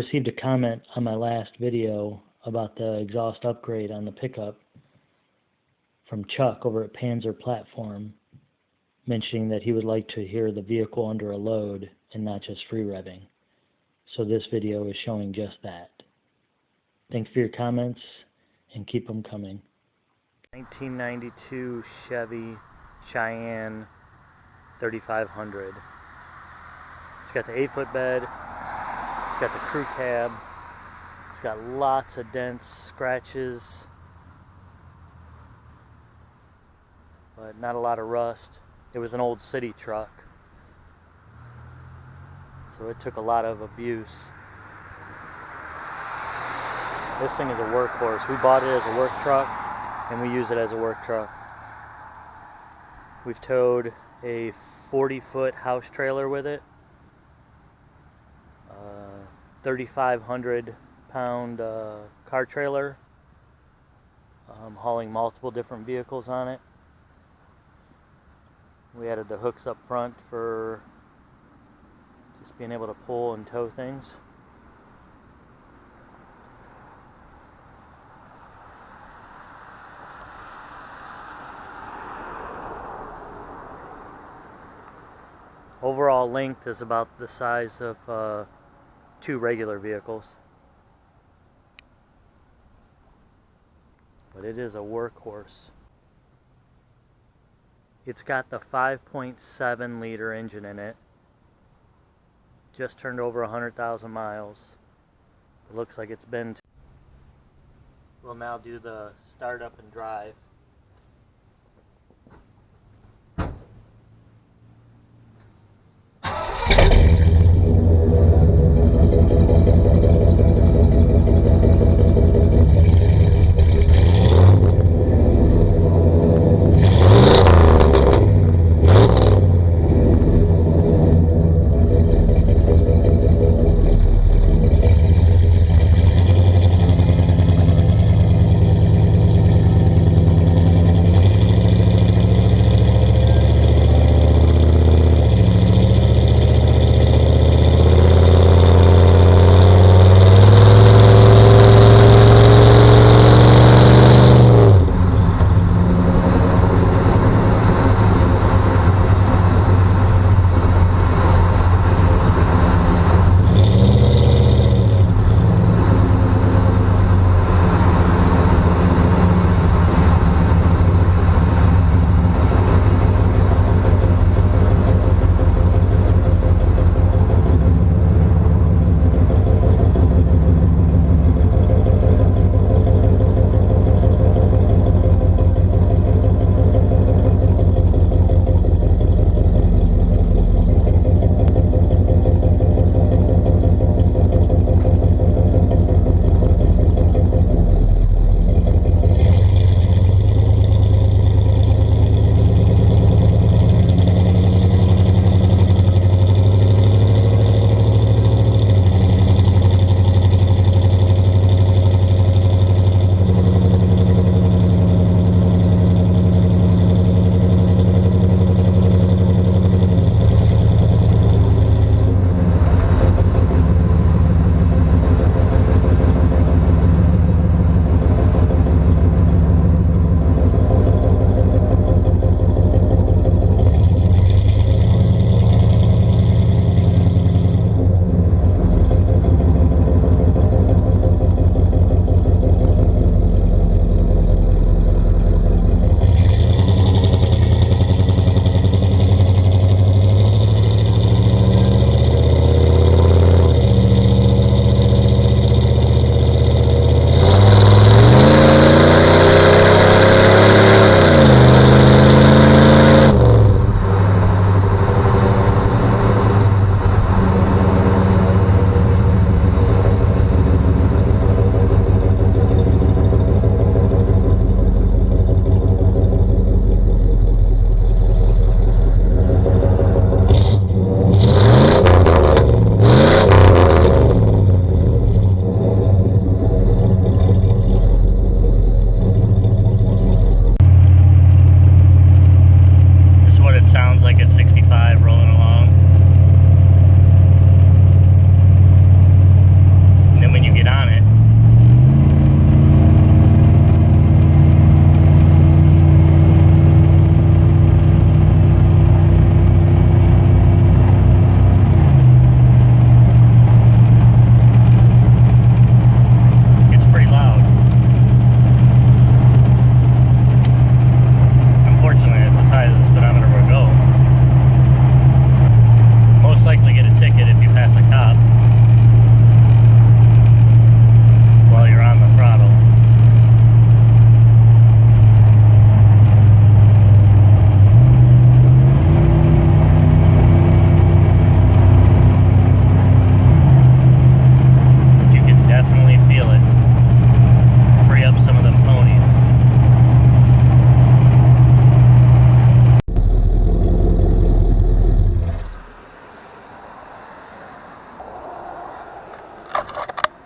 received a comment on my last video about the exhaust upgrade on the pickup from Chuck over at Panzer Platform, mentioning that he would like to hear the vehicle under a load and not just free revving. So this video is showing just that. Thanks for your comments and keep them coming. 1992 Chevy Cheyenne 3500. It's got the 8-foot bed. It's got the crew cab. It's got lots of dents, scratches, but not a lot of rust. It was an old city truck, so it took a lot of abuse. This thing is a workhorse. We bought it as a work truck, and we use it as a work truck. We've towed a 40-foot house trailer with it, 3,500-pound car trailer, hauling multiple different vehicles on it. We added the hooks up front for just being able to pull and tow things. Overall length is about the size of 2 regular vehicles. But it is a workhorse. It's got the 5.7 liter engine in it. Just turned over 100,000 miles. It looks like it's been. We'll now do the start up and drive.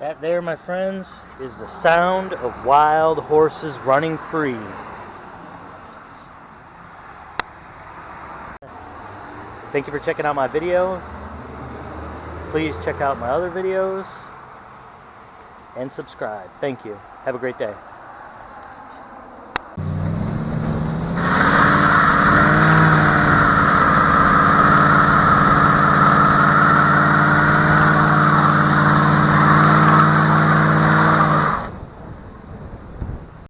That there, my friends, is the sound of wild horses running free. Thank you for checking out my video. Please check out my other videos and subscribe. Thank you. Have a great day.